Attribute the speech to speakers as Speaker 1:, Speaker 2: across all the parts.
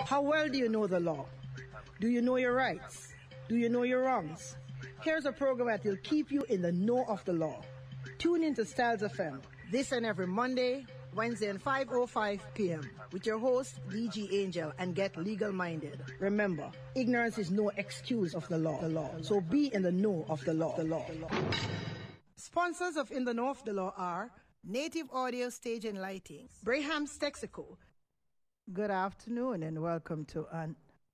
Speaker 1: How well do you know the law? Do you know your rights? Do you know your wrongs? Here's a program that will keep you in the know of the law. Tune in to STYLZ FM this and every Monday, Wednesday and 5:05 p.m. with your host, DG Angel, and get legal-minded. Remember, ignorance is no excuse of the law. So be in the know of the law. Sponsors of In the Know of the Law are Native Audio Stage and Lighting, Braham's Texaco. Good afternoon and welcome to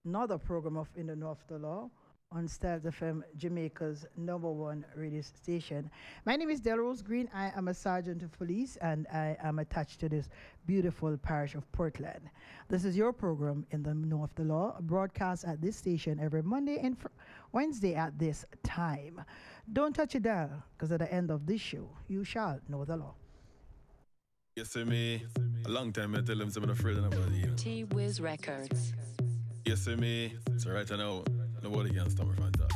Speaker 1: another program of In the Know of the Law on STYLZ FM, Jamaica's #1 radio station. My name is Delrose Green. I am a sergeant of police and I am attached to this beautiful parish of Portland. This is your program In the Know of the Law, broadcast at this station every Monday and Wednesday at this time. Don't touch a dial, because at the end of this show, you shall know the law.
Speaker 2: You see me, a long time I tell them I'm afraid of nobody.
Speaker 3: T-Wiz Records.
Speaker 2: You see me, so right now, nobody can stop me from that.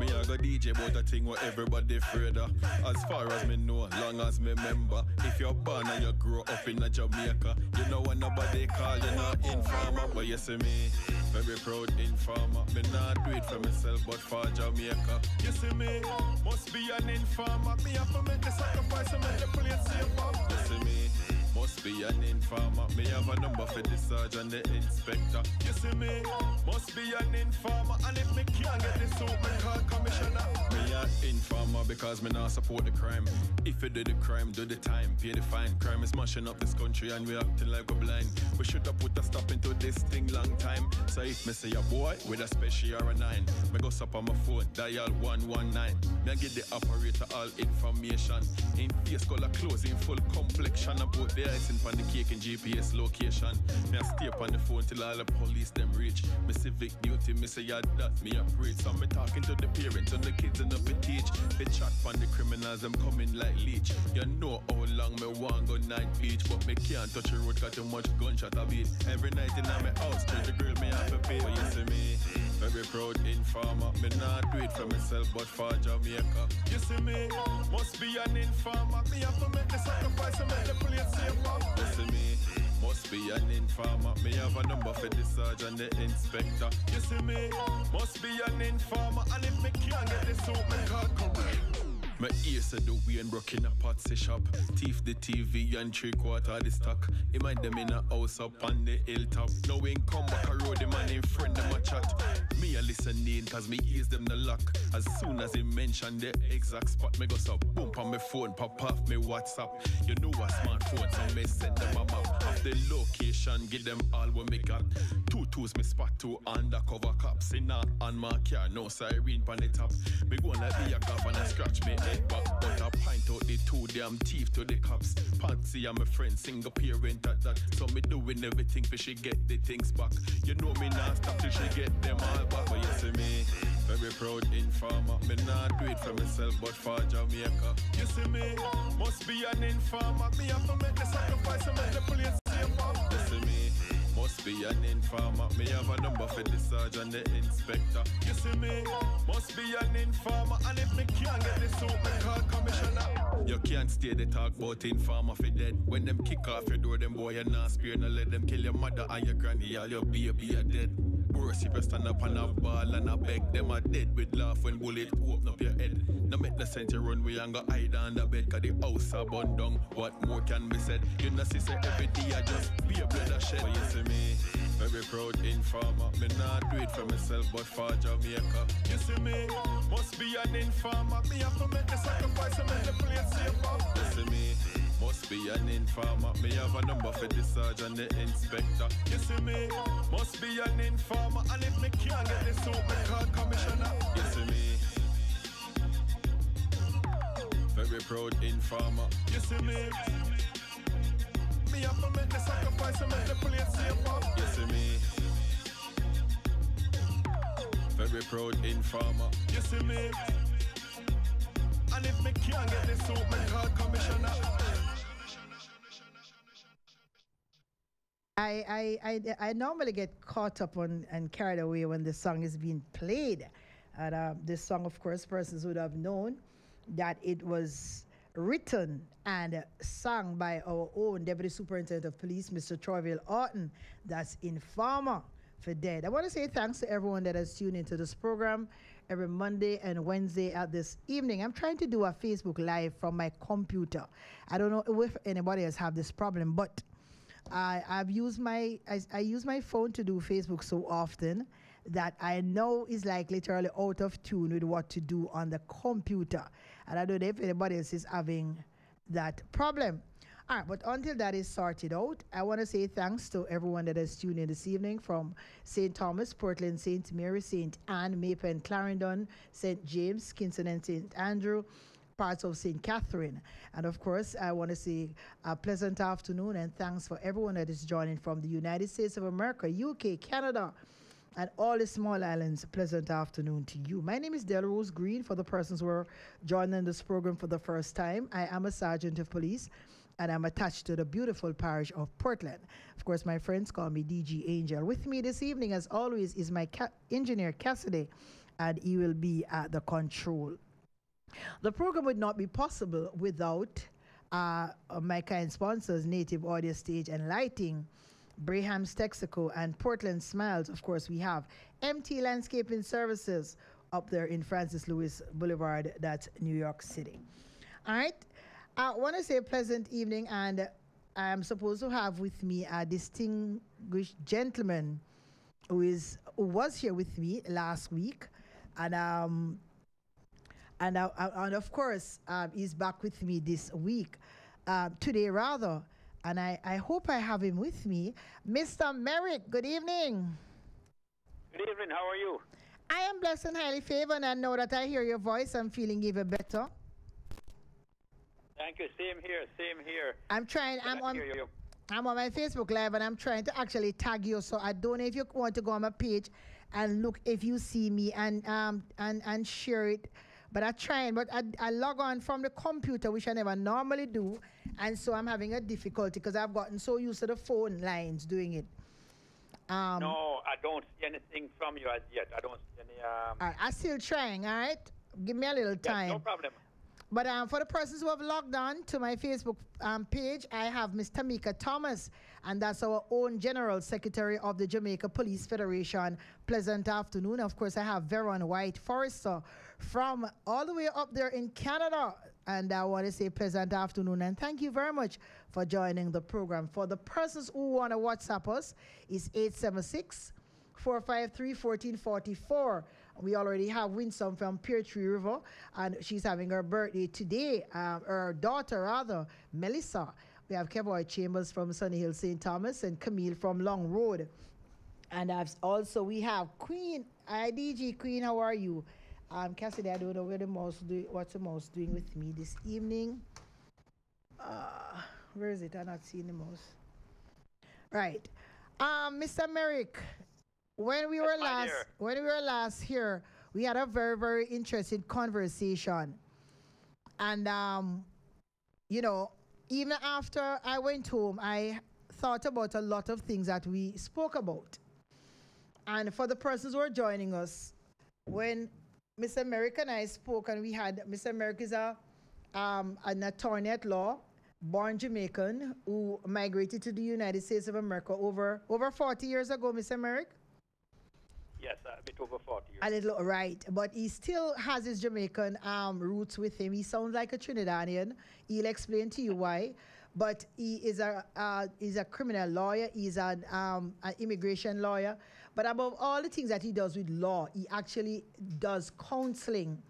Speaker 2: Me I go DJ about a thing what everybody afraid of. As far as me know, long as me remember. If you're born and you grow up in a Jamaica, you know when nobody call you not informer. But you see me, very proud informer. Me not do it for myself but for Jamaica. You see me, must be an informer. Me have to make the sacrifice and make the place safer. You see me, must be an informer. Me have a number for the sergeant, the inspector. You see me, must be an informer. And if me can't get this out, me call commissioner. Me an informer because me not support the crime. If you do the crime, do the time, pay the fine. Crime is mashing up this country and we acting like we're blind. We should have put a stop into this thing long time. So if me say a boy with a special or a 9, me go up on my phone, dial 119. Me give the operator all information. In face color clothes, in full complexion. About the icing on the cake and GPS location. Me a stay up on the phone till all the police them reach. Me civic duty, me say yeah that me a preach. So me talking to the parents and the kids and up to teach. They chat on the criminals, them coming like leech. You know how long me want go night beach, but me can't touch the road got too much gunshot a beat. Every night in my house, the girl me have to pay. But you see me, very proud informer. Me not do it for myself but for Jamaica. You see me, must be an informer. Me have to make the sacrifice and make the place safer. You see me, must be an informer. Me have a number for the sergeant, the inspector. You see me, must be an informer. And if me can't get this out, me call correct. My ear said the way and broke in a patsy shop. Thief the TV and 3/4 the stock. He mind them in a house up on the hilltop. Now we come back a road, the man in front them a chat. Me a listening cause me ears them the lock. As soon as he mention the exact spot, me go so boom on my phone, pop off me WhatsApp. You know a smartphone, so me send them a map. Of the location, give them all what me got. 2 tools me spot 2 undercover cops. In on my car, no siren pan the top. Me go like the a and scratch me head back. But I point out the 2 damn thief to the cops. Patsy and my friend, single parent at that. So me doing everything for she get the things back. You know me not stop till she get them all back. But you see me, very proud informer. Me not do it for myself but for Jamaica. You see me, must be an informer. Me have to make the sacrifice and make the place safer. You see me, must be an informer. Me have a number for the sergeant, the inspector. You see me, must be an informer. And if me can't get this out, me call commissioner. You can't stay the talk about informer for dead. When them kick off your door, them boy you not spare. No let them kill your mother and your granny. All your baby are dead. Worse if you stand up on a ball and a beg. Them are dead with laugh when bullet open up your head. Now make the sense you run we and go hide under bed. Cause the house are burned down. What more can be said? You know see say every day I just be a blood shed. But you see me, very proud informer. Me not do it for myself but for Jamaica. You see me, must be an informer. Me have to make the sacrifice and make the place safer. You see me, must be an informer. Me have a number for the sergeant, the inspector. You see me, must be an informer. And if me can't get this out, me call commissioner. You see me, very proud informer. You see me, me have to make the sacrifice and make the place safer. You see me, very proud informer. You see me, and if me can't get this out, me call commissioner.
Speaker 1: I normally get caught up on and carried away when the song is being played. And this song, of course, persons would have known that it was written and sung by our own Deputy Superintendent of Police, Mr. Troyville Orton. That's Informer for Dead. I want to say thanks to everyone that has tuned into this program every Monday and Wednesday at this evening. I'm trying to do a Facebook Live from my computer. I don't know if anybody else have this problem, but I use my phone to do Facebook so often that I know is like literally out of tune with what to do on the computer. And I don't know if anybody else is having that problem. All right, but until that is sorted out, I want to say thanks to everyone that has tuned in this evening from St. Thomas, Portland, St. Mary, St. Anne, Maypen, Clarendon, St. James, Kingston, and St. Andrew, parts of St. Catherine. And of course, I want to say a pleasant afternoon and thanks for everyone that is joining from the United States of America, UK, Canada, and all the small islands. Pleasant afternoon to you. My name is Delrose Green. For the persons who are joining this program for the first time, I am a sergeant of police and I'm attached to the beautiful parish of Portland. Of course, my friends call me DG Angel. With me this evening, as always, is my engineer Cassidy, and he will be at the control. The program would not be possible without my kind sponsors, Native Audio Stage and Lighting, Braham's Texaco, and Portland Smiles. Of course, we have MT Landscaping Services up there in Francis Lewis Boulevard, that's New York City. All right. I want to say a pleasant evening, and I'm supposed to have with me a distinguished gentleman who was here with me last week, and of course he's back with me this week, today rather. And I hope I have him with me. Mr. Merrick, good evening.
Speaker 4: Good evening, how are you?
Speaker 1: I am blessed and highly favored, and know that I hear your voice. I'm feeling even better.
Speaker 4: Thank you, same here, same here.
Speaker 1: I'm on my Facebook Live, and I'm trying to actually tag you, so I don't know if you want to go on my page and look if you see me and share it. But I try, but I log on from the computer, which I never normally do, and so I'm having a difficulty because I've gotten so used to the phone lines doing it.
Speaker 4: No, I don't see anything from you as yet. I don't see any.
Speaker 1: All right, I'm still trying. All right, give me a little time.
Speaker 4: Yes, no problem.
Speaker 1: But for the persons who have logged on to my Facebook page, I have Ms. Tamika Thomas, and that's our own General Secretary of the Jamaica Police Federation. Pleasant afternoon. Of course, I have Veron White Forrester from all the way up there in Canada. And I want to say pleasant afternoon and thank you very much for joining the program. For the persons who want to WhatsApp us, it's 876-453-1444. We already have Winsome from Pear Tree River, and she's having her birthday today. Her daughter, rather, Melissa. We have Kevoy Chambers from Sunny Hill, St. Thomas, and Camille from Long Road. And also we have Queen, IDG Queen, how are you? Cassidy, I don't know what's the mouse doing with me this evening. Where is it? I'm not seeing the mouse. Right. Mr. Merrick, when we were last here, we had a very, very interesting conversation. And you know, even after I went home, I thought about a lot of things that we spoke about. And for the persons who are joining us, when Mr. Merrick and I spoke, and we had Mr. Merrick is an attorney at law, born Jamaican, who migrated to the United States of America over 40 years ago, Mr. Merrick?
Speaker 4: Yes, a bit over 40 years.
Speaker 1: A little, right. But he still has his Jamaican roots with him. He sounds like a Trinidadian. He'll explain to you why. But he is a criminal lawyer. He's an immigration lawyer. But above all the things that he does with law, he actually does counseling.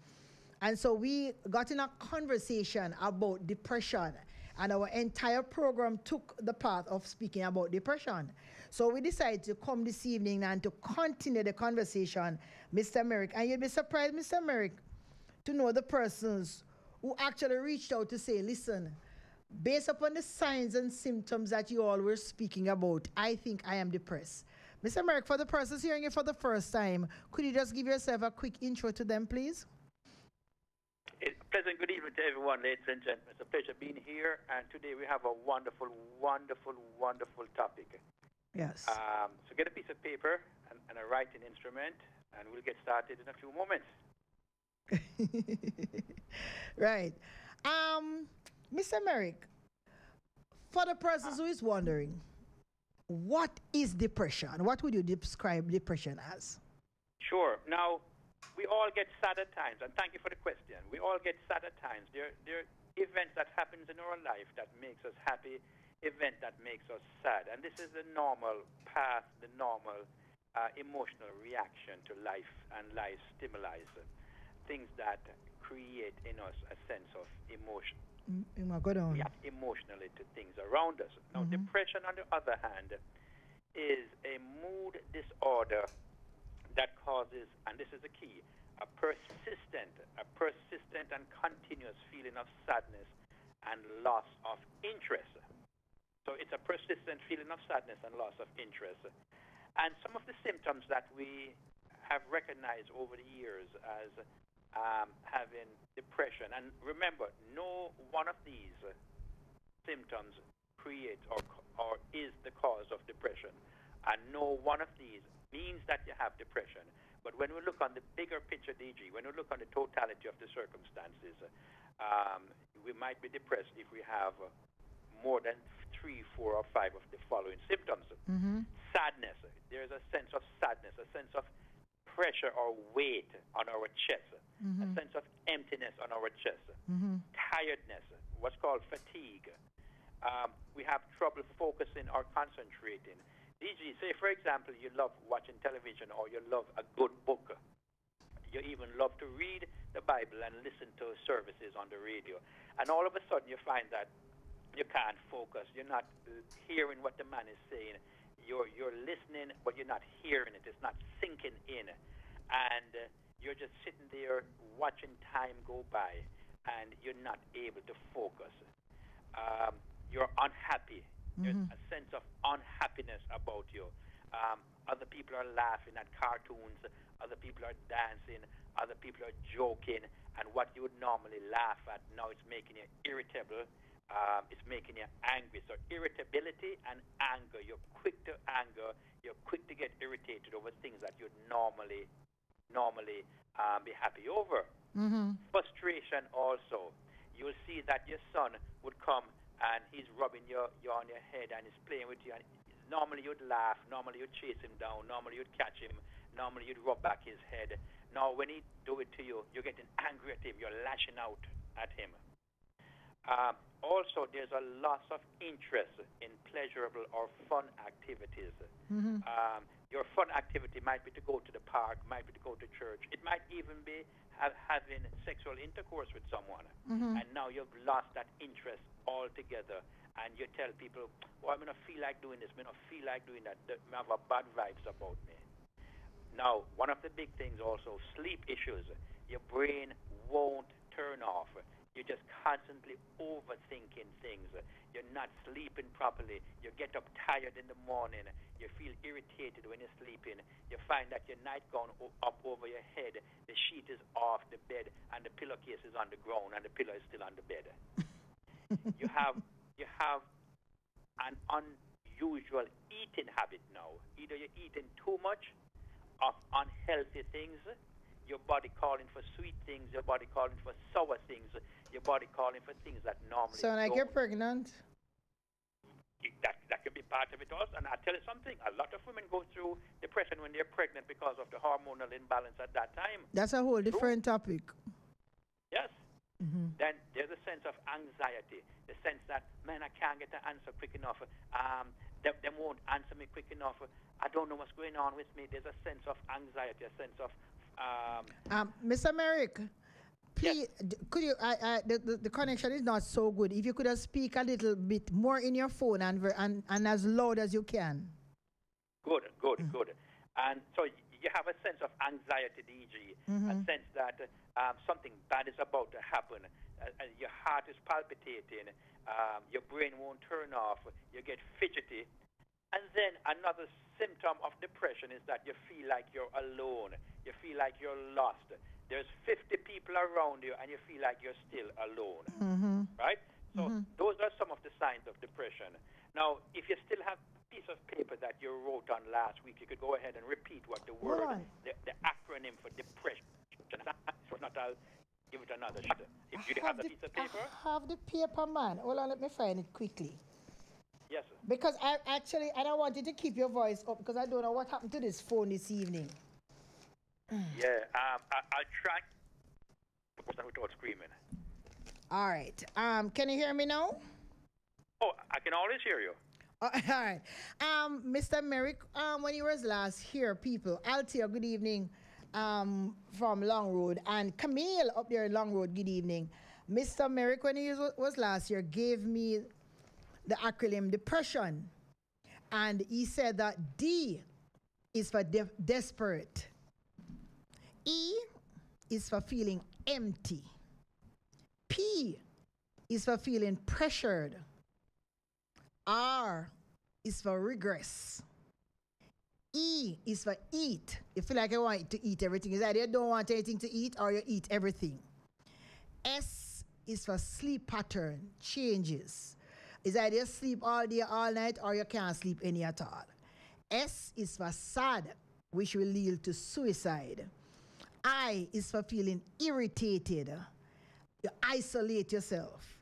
Speaker 1: And so we got in a conversation about depression. And our entire program took the path of speaking about depression. So we decided to come this evening and to continue the conversation, Mr. Merrick. And you'll be surprised, Mr. Merrick, to know the persons who actually reached out to say, listen, based upon the signs and symptoms that you all were speaking about, I think I am depressed. Mr. Merrick, for the persons hearing it for the first time, could you just give yourself a quick intro to them, please?
Speaker 4: Pleasant good evening to everyone, ladies and gentlemen. It's a pleasure being here, and today we have a wonderful, wonderful, wonderful topic.
Speaker 1: Yes.
Speaker 4: So get a piece of paper and a writing instrument, and we'll get started in a few moments.
Speaker 1: Right. Mr. Merrick, for the persons who is wondering, what is depression? What would you describe depression as?
Speaker 4: Sure. Now, we all get sad at times, and thank you for the question. We all get sad at times. There are events that happens in our life that makes us happy, event that makes us sad, and this is the normal path, the normal emotional reaction to life and life stimuli, things that create in us a sense of emotion. React emotionally to things around us. Now, depression, on the other hand, is a mood disorder that causes, and this is the key, a persistent and continuous feeling of sadness and loss of interest. So it's a persistent feeling of sadness and loss of interest. And some of the symptoms that we have recognized over the years as having depression, and remember, no one of these symptoms creates or is the cause of depression, and no one of these means that you have depression. But when we look on the bigger picture, DG, when we look on the totality of the circumstances, we might be depressed if we have more than 3, 4, or 5 of the following symptoms. Sadness. There's a sense of sadness, a sense of pressure or weight on our chest, a sense of emptiness on our chest, tiredness, what's called fatigue. We have trouble focusing or concentrating. DG, say for example you love watching television or you love a good book. You even love to read the Bible and listen to services on the radio. And all of a sudden you find that you can't focus. You're not hearing what the man is saying. You're listening, but you're not hearing it. It's not sinking in. And you're just sitting there watching time go by, and you're not able to focus. You're unhappy. There's a sense of unhappiness about you. Other people are laughing at cartoons. Other people are dancing. Other people are joking. And what you would normally laugh at, now it's making you irritable. It's making you angry. So irritability and anger. You're quick to anger. You're quick to get irritated over things that you'd normally be happy over. Frustration also. You'll see that your son would come and he's rubbing you on your head and he's playing with you. And normally you'd laugh. Normally you'd chase him down. Normally you'd catch him. Normally you'd rub back his head. Now when he do it to you, you're getting angry at him. You're lashing out at him. Also, there's a loss of interest in pleasurable or fun activities. Your fun activity might be to go to the park, might be to go to church. It might even be having sexual intercourse with someone. And now you've lost that interest altogether. And you tell people, well, I don't feel like doing this. I don't feel like doing that. I have a bad vibes about me. Now, one of the big things also, sleep issues. Your brain won't turn off. You're just constantly overthinking things. You're not sleeping properly. You get up tired in the morning. You feel irritated when you're sleeping. You find that your nightgown up over your head, the sheet is off the bed, and the pillowcase is on the ground, and the pillow is still on the bed. You have an unusual eating habit now. Either you're eating too much of unhealthy things, your body calling for sweet things, your body calling for sour things, your body calling for things that normally
Speaker 1: So when I get pregnant?
Speaker 4: That could be part of it also. And I'll tell you something, a lot of women go through depression when they're pregnant because of the hormonal imbalance at that time.
Speaker 1: That's a whole different topic.
Speaker 4: Yes. Then there's a sense of anxiety, the sense that, man, I can't get the answer quick enough. They won't answer me quick enough. I don't know what's going on with me. There's a sense of anxiety, a sense of...
Speaker 1: Mr. Merrick, please, could you? The connection is not so good. If you could speak a little bit more in your phone and as loud as you can.
Speaker 4: Good. And so you have a sense of anxiety, DG, a sense that something bad is about to happen. Your heart is palpitating. Your brain won't turn off. You get fidgety. And then another symptom of depression is that you feel like you're alone. You feel like you're lost. There's 50 people around you and you feel like you're still alone. Right? So those are some of the signs of depression. Now, if you still have a piece of paper that you wrote on last week, you could go ahead and repeat what the word, the acronym for depression. give it another shot. If you have the piece of paper,
Speaker 1: I have the paper, man. Hold on, let me find it quickly.
Speaker 4: yes, sir.
Speaker 1: Because I don't want you to keep your voice up because I don't know what happened to this phone this evening.
Speaker 4: Yeah, I'll try without screaming.
Speaker 1: All right. Can you hear me now?
Speaker 4: Oh, I can always hear you.
Speaker 1: All right. Mr. Merrick, when you was last here, people, Altia, good evening, from Long Road, and Camille up there in Long Road, good evening. Mr. Merrick, when he was last here, gave me the acronym depression, and he said that D is for desperate, E is for feeling empty, P is for feeling pressured, R is for regress, E is for eat. You feel like you want to eat everything. It's either you don't want anything to eat or you eat everything. S is for sleep pattern changes. It's either you sleep all day, all night, or you can't sleep any at all. S is for sad, which will lead to suicide. I is for feeling irritated. You isolate yourself.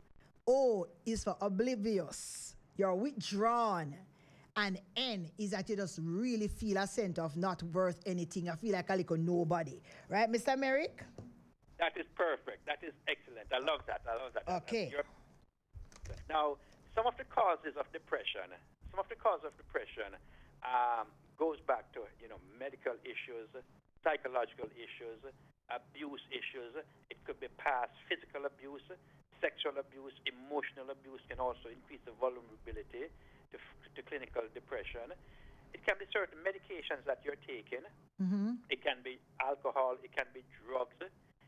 Speaker 1: O is for oblivious. You're withdrawn. And N is that you just really feel a sense of not worth anything. I feel like a little nobody. Right, Mr. Merrick?
Speaker 4: That is perfect. That is excellent. I love that.
Speaker 1: Okay.
Speaker 4: Now, some of the causes of depression goes back to, medical issues, psychological issues, abuse issues. It could be past physical abuse, sexual abuse, emotional abuse can also increase the vulnerability to clinical depression. It can be certain medications that you're taking.
Speaker 1: Mm-hmm.
Speaker 4: It can be alcohol. It can be drugs.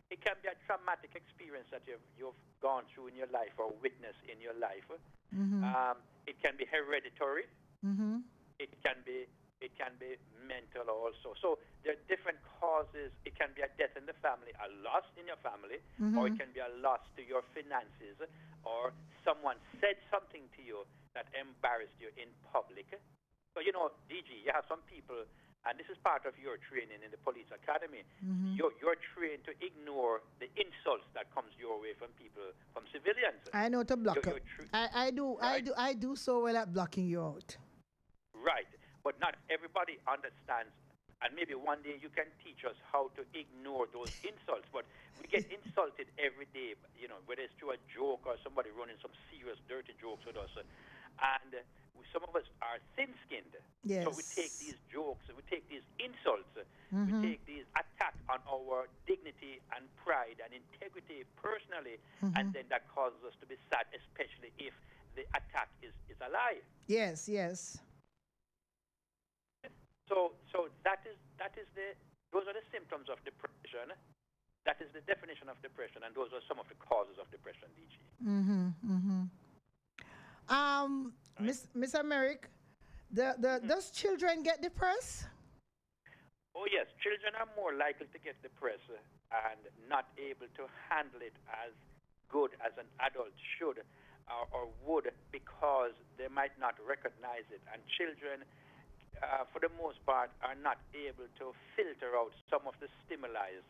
Speaker 4: It can be a traumatic experience that you've gone through in your life or witnessed in your life.
Speaker 1: Mm-hmm.
Speaker 4: It can be hereditary.
Speaker 1: Mm-hmm.
Speaker 4: It can be mental also. So there are different causes. It can be a death in the family, a loss in your family,
Speaker 1: Mm-hmm.
Speaker 4: or it can be a loss to your finances, or someone said something to you that embarrassed you in public. So, DG, you have some people, and this is part of your training in the police academy.
Speaker 1: Mm-hmm.
Speaker 4: You're trained to ignore the insults that comes your way from people, from civilians.
Speaker 1: I know to block
Speaker 4: You're
Speaker 1: it. I do so well at blocking you out.
Speaker 4: Right, but not everybody understands, and maybe one day you can teach us how to ignore those insults. But we get insulted every day, whether it's through a joke or somebody running some serious dirty jokes with us, and some of us are thin-skinned.
Speaker 1: Yes.
Speaker 4: So we take these jokes, we take these insults,
Speaker 1: Mm-hmm.
Speaker 4: we take these attacks on our dignity and pride and integrity personally,
Speaker 1: Mm-hmm.
Speaker 4: and then that causes us to be sad, especially if the attack is a lie.
Speaker 1: Yes.
Speaker 4: So those are the symptoms of depression. That is the definition of depression, and those are some of the causes of depression, DG.
Speaker 1: Mm-hmm. Mr. Merrick, does children get depressed?
Speaker 4: Oh yes, children are more likely to get depressed and not able to handle it as good as an adult should or would, because they might not recognize it. And children, for the most part, are not able to filter out some of the stimuli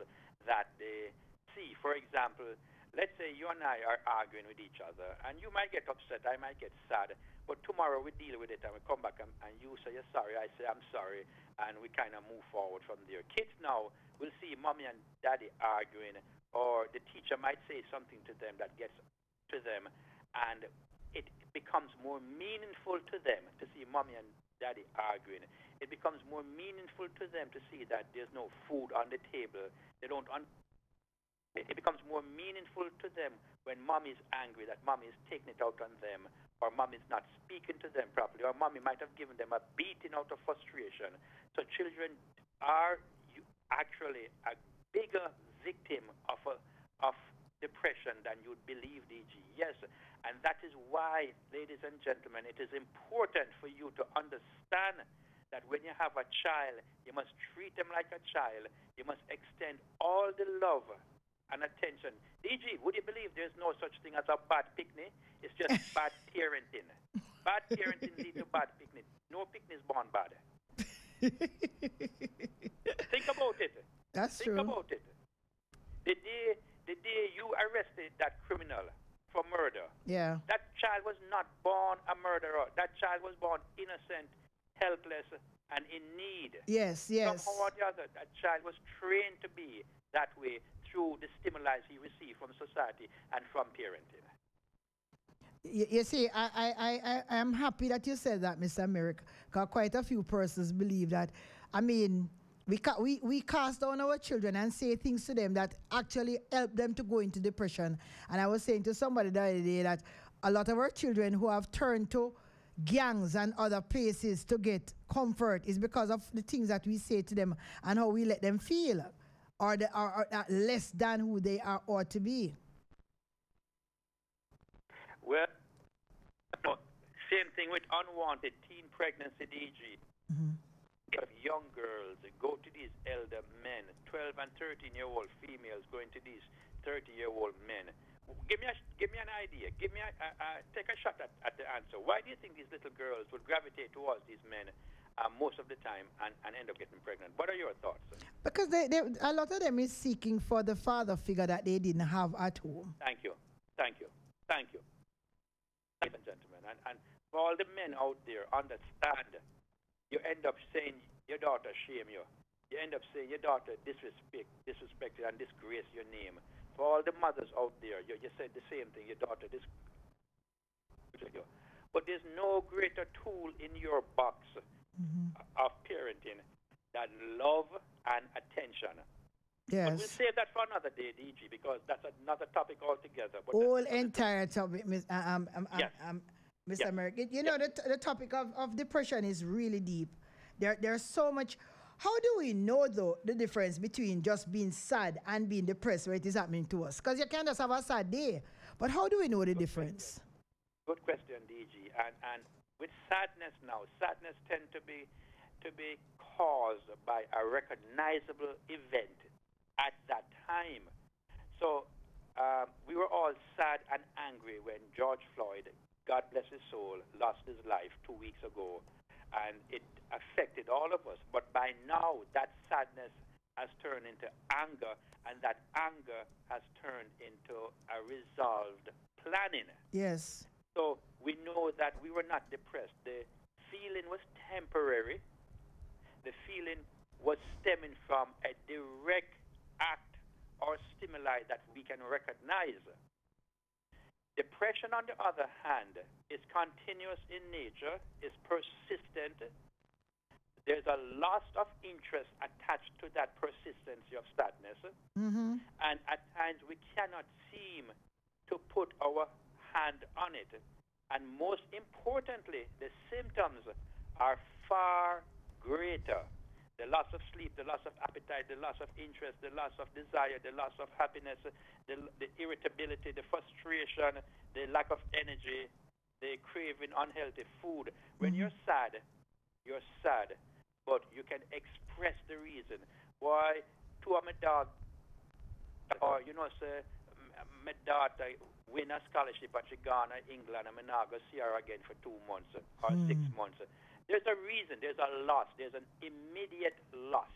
Speaker 4: that they see. For example, let's say you and I are arguing with each other, and you might get upset, I might get sad, but tomorrow we deal with it and we come back and you say you're sorry, I say I'm sorry, and we kind of move forward from there. Kids now will see mommy and daddy arguing, or the teacher might say something to them that gets to them, and it becomes more meaningful to them to see mommy and daddy arguing. It becomes more meaningful to them to see that there's no food on the table. It becomes more meaningful to them when mommy is angry, that mommy is taking it out on them, or mommy is not speaking to them properly, or mommy might have given them a beating out of frustration. So children are actually a bigger victim of depression than you'd believe, DG. Yes, and that is why, ladies and gentlemen, it is important for you to understand that when you have a child, you must treat them like a child. You must extend all the love and attention. DG, would you believe there's no such thing as a bad picnic? It's just bad parenting. Bad parenting leads to bad picnic. No picnic is born bad. Think about it.
Speaker 1: That's true.
Speaker 4: Think about it. The day
Speaker 1: Yeah.
Speaker 4: That child was not born a murderer. That child was born innocent, helpless, and in need.
Speaker 1: Yes, yes.
Speaker 4: Somehow or the other, that child was trained to be that way through the stimuli he received from society and from parenting.
Speaker 1: You see, I am happy that you said that, Mr. Merrick, because quite a few persons believe that. I mean, we cast down our children and say things to them that actually help them to go into depression. And I was saying to somebody the other day that a lot of our children who have turned to gangs and other places to get comfort is because of the things that we say to them and how we let them feel, or they are less than who they are ought to be.
Speaker 4: Well, same thing with unwanted teen pregnancy, DG.
Speaker 1: Mm-hmm.
Speaker 4: Of young girls go to these elder men, 12 and 13-year-old females going to these 30-year-old men. Give me an idea. Take a shot at the answer. Why do you think these little girls would gravitate towards these men most of the time and end up getting pregnant? What are your thoughts?
Speaker 1: Because a lot of them is seeking for the father figure that they didn't have at home.
Speaker 4: Thank you. Ladies and gentlemen, and for all the men out there, understand, you end up saying your daughter shame you. You end up saying your daughter disrespected and disgrace your name. For all the mothers out there, you said the same thing, your daughter disgraced you. But there's no greater tool in your box of parenting than love and attention.
Speaker 1: Yes.
Speaker 4: But we'll save that for another day, DG, because that's another topic altogether. But
Speaker 1: whole entire topic, Mr.
Speaker 4: Yes.
Speaker 1: Merrick. You know, the topic of depression is really deep. There's so much. How do we know, though, the difference between just being sad and being depressed where it is happening to us? Because you can't just have a sad day. But how do we know the difference?
Speaker 4: Good question, DG. And with sadness now, sadness tends to be caused by a recognizable event at that time. So we were all sad and angry when George Floyd, God bless his soul, lost his life 2 weeks ago. And it affected all of us. But by now, that sadness has turned into anger, and that anger has turned into a resolved planning.
Speaker 1: Yes.
Speaker 4: So we know that we were not depressed. The feeling was temporary. The feeling was stemming from a direct act or stimuli that we can recognize. Depression, on the other hand, is continuous in nature, is persistent. There's a loss of interest attached to that persistency of sadness.
Speaker 1: Mm-hmm.
Speaker 4: And at times we cannot seem to put our hand on it. And most importantly, the symptoms are far greater. The loss of sleep, the loss of appetite, the loss of interest, the loss of desire, the loss of happiness, the irritability, the frustration, the lack of energy, the craving unhealthy food. When you're sad, but you can express the reason why two of my dog, or say, my daughter win a scholarship and she gone to England and I'm not going to see her again for 2 months or 6 months. There's a reason, there's a loss, there's an immediate loss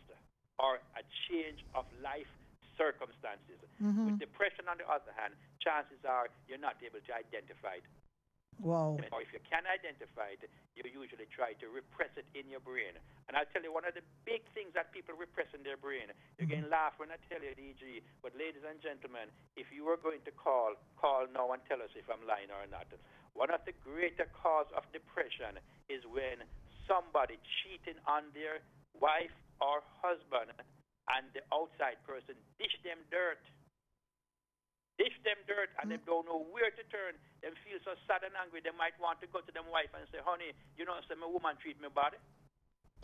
Speaker 4: or a change of life circumstances. With depression, on the other hand, chances are you're not able to identify it.
Speaker 1: Wow.
Speaker 4: Or if you can identify it, you usually try to repress it in your brain. And I'll tell you, one of the big things that people repress in their brain, you can laugh when I tell you, DG, but ladies and gentlemen, if you were going to call now and tell us if I'm lying or not. One of the greater cause of depression is when somebody cheating on their wife or husband and the outside person dish them dirt, and they don't know where to turn. They feel so sad and angry, they might want to go to them wife and say, honey, say my woman treat me bad.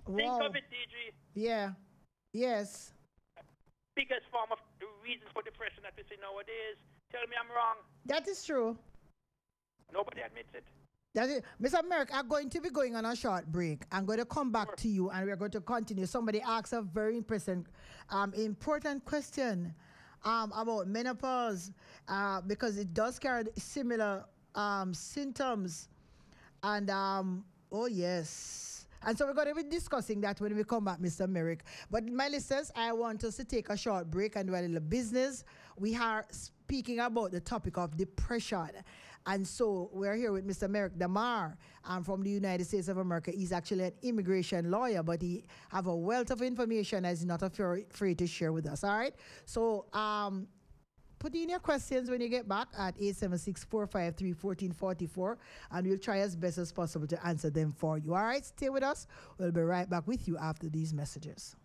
Speaker 1: Wow.
Speaker 4: Think of it, DG.
Speaker 1: Yeah. Yes.
Speaker 4: Biggest form of the reason for depression that we see nowadays. Tell me I'm wrong.
Speaker 1: That is true.
Speaker 4: Nobody admits it.
Speaker 1: That is, Mr. Merrick, I'm going to be going on a short break. I'm going to come back to you and we're going to continue. Somebody asked a very important question about menopause because it does carry similar symptoms. And, oh, yes. And so we're going to be discussing that when we come back, Mr. Merrick. But my listeners, I want us to take a short break and do a little business. We are speaking about the topic of depression. And so we're here with Mr. Merrick Damar from the United States of America. He's actually an immigration lawyer, but he have a wealth of information that he's not afraid to share with us. All right? So put in your questions when you get back at 876-453-1444, and we'll try as best as possible to answer them for you. All right? Stay with us. We'll be right back with you after these messages.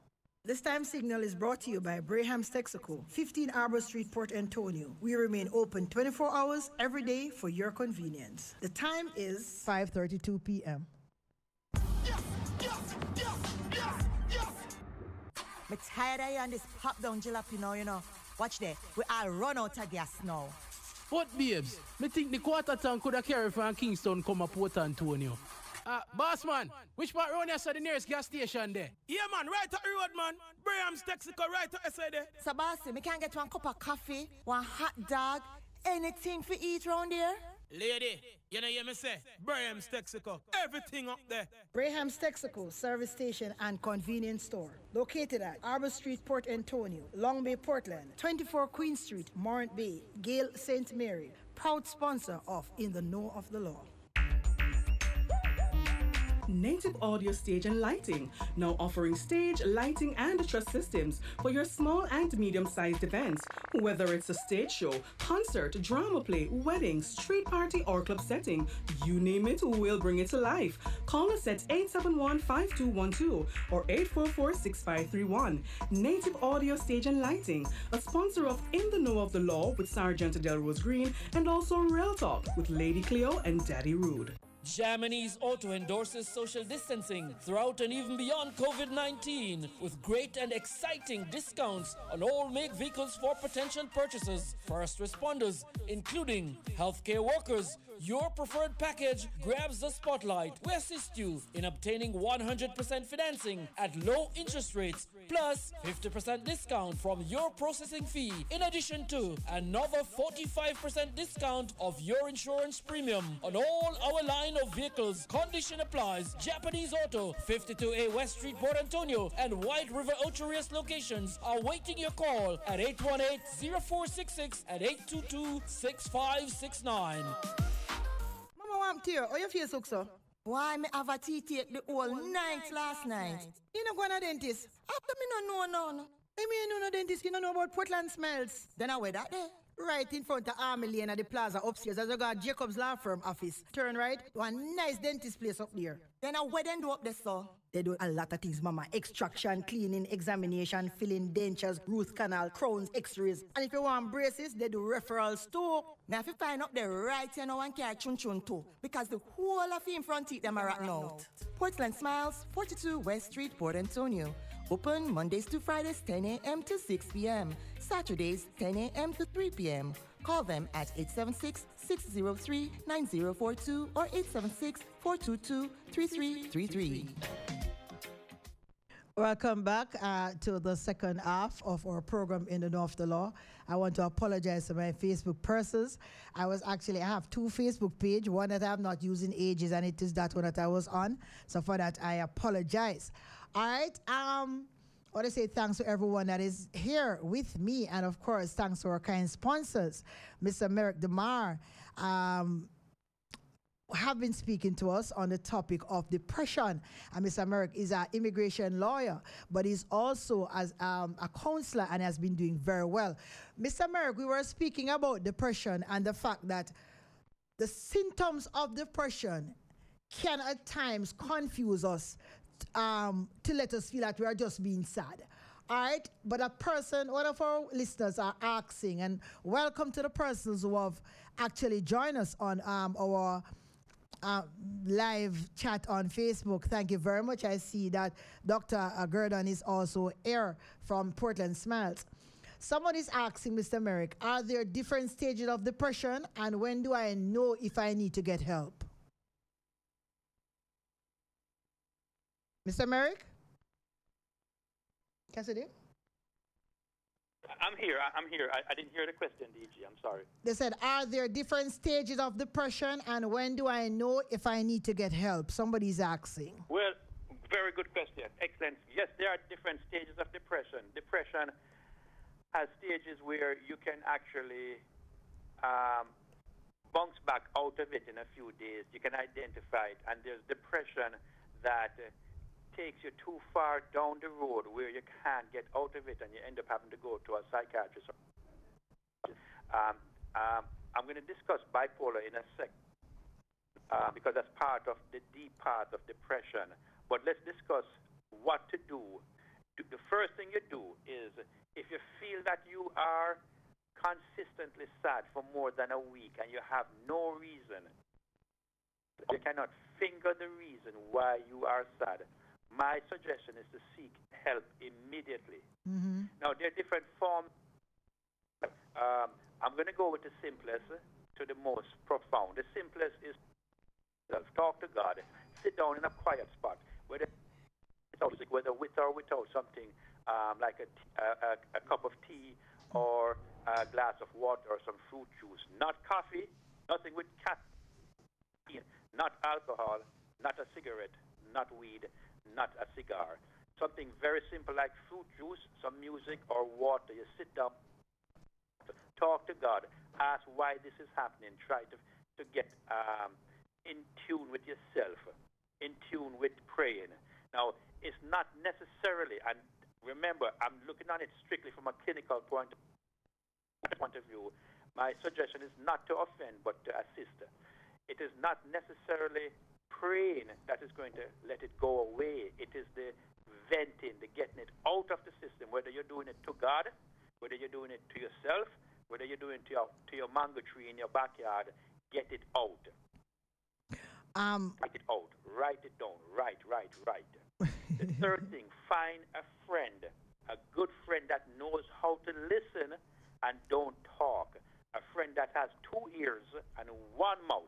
Speaker 1: This time signal is brought to you by Braham's Texaco, 15 Arbor Street, Port Antonio. We remain open 24 hours every day for your convenience. The time is 5:32 p.m.
Speaker 5: I'm tired of you on this pop down jalapeno, you know. Watch there. We all run out of gas now.
Speaker 6: What, babes? Me think the quarter tank could have carried from Kingston come up Port Antonio. Boss man, which part around here is the nearest gas station there?
Speaker 7: Yeah, man, right at the road, man. Braham's Texaco, right at the there.
Speaker 5: So, bossy, me can get one cup of coffee, one hot dog, anything for eat round there?
Speaker 7: Lady, you know hear me say? Braham's Texaco, everything up there.
Speaker 1: Braham's Texaco service station and convenience store. Located at Arbor Street, Port Antonio, Long Bay, Portland, 24 Queen Street, Morant Bay, Gale St. Mary. Proud sponsor of In the Know of the Law.
Speaker 8: Native Audio Stage and Lighting, now offering stage, lighting, and truss systems for your small and medium-sized events. Whether it's a stage show, concert, drama play, wedding, street party, or club setting, you name it, we'll bring it to life. Call us at 871-5212 or 844-6531. Native Audio Stage and Lighting, a sponsor of In the Know of the Law with Sergeant Delrose Green, and also Real Talk with Lady Cleo and Daddy Rude.
Speaker 9: Germany's Auto endorses social distancing throughout and even beyond COVID-19 with great and exciting discounts on all make vehicles for potential purchasers. First responders, including healthcare workers, your preferred package grabs the spotlight. We assist you in obtaining 100% financing at low interest rates plus 50% discount from your processing fee, in addition to another 45% discount of your insurance premium on all our line of vehicles. Condition applies. Japanese Auto, 52A West Street, Port Antonio, and White River Ocherius locations are waiting your call at 818-0466 and 822-6569.
Speaker 1: Mama, I'm here. How you feel, so?
Speaker 5: Why me have a tea take the whole night last night?
Speaker 1: You know, go to a dentist.
Speaker 5: After me no know none.
Speaker 1: I mean, you know, no dentist, you don't know about Portland STYLZ.
Speaker 5: Then I wear that there.
Speaker 1: Right in front of Army Lane at the plaza upstairs as you got Jacob's Law Firm office. Turn right, one nice dentist place up there.
Speaker 5: Then I wear them do up there, so.
Speaker 1: They do a lot of things, mama. Extraction, cleaning, examination, filling dentures, root canal, crowns, x-rays. And if you want braces, they do referrals too.
Speaker 5: Now if you find up there right, you know one carry chun too. Because the whole of in front teeth them are rotten out. Portland STYLZ, 42 West Street, Port Antonio. Open Mondays to Fridays, 10 a.m. to 6 p.m. Saturdays, 10 a.m. to 3 p.m. Call them at 876-603-9042 or 876-422-3333.
Speaker 1: Welcome back to the second half of our program In the Know of the Law. I want to apologize to my Facebook persons. I have two Facebook pages, one that I have not used in ages, and it is that one that I was on. So for that, I apologize. All right. I want to say thanks to everyone that is here with me, and of course, thanks to our kind sponsors. Mr. Merrick Damar have been speaking to us on the topic of depression. And Mr. Merrick is an immigration lawyer, but he's also as a counselor and has been doing very well. Mr. Merrick, we were speaking about depression and the fact that the symptoms of depression can at times confuse us to let us feel that we are just being sad. All right, but one of our listeners are asking, and welcome to the persons who have actually joined us on our live chat on Facebook. Thank you very much. I see that Dr. Gurdon is also here from Portland STYLZ. Someone is asking, Mr. Merrick, are there different stages of depression, and when do I know if I need to get help? Mr. Merrick? Cassidy?
Speaker 4: I'm here. I didn't hear the question, DG. I'm sorry.
Speaker 1: They said, are there different stages of depression, and when do I know if I need to get help? Somebody's asking.
Speaker 4: Well, very good question. Excellent. Yes, there are different stages of depression. Depression has stages where you can actually bounce back out of it in a few days. You can identify it. And there's depression that takes you too far down the road where you can't get out of it and you end up having to go to a psychiatrist. I'm going to discuss bipolar in a sec because that's part of the deep part of depression. But let's discuss what to do. The first thing you do is if you feel that you are consistently sad for more than a week and you have no reason, you cannot finger the reason why you are sad, my suggestion is to seek help immediately. Now, there are different forms. I'm going to go with the simplest to the most profound. The simplest is talk to God. Sit down in a quiet spot, whether with or without something like a cup of tea or a glass of water or some fruit juice. Not coffee, nothing with caffeine, not alcohol, not a cigarette, not weed, not a cigar. Something very simple like fruit juice, some music, or water. You sit down, talk to God, ask why this is happening, try to get in tune with yourself, in tune with praying. Now, it's not necessarily, and remember, I'm looking on it strictly from a clinical point of view. My suggestion is not to offend, but to assist. It is not necessarily praying that is going to let it go away. It is the venting, the getting it out of the system, whether you're doing it to God, whether you're doing it to yourself, whether you're doing it to your mango tree in your backyard. Get it out. Write it out. Write it down. Write. The third thing, find a friend, a good friend that knows how to listen and don't talk. A friend that has 2 ears and 1 mouth.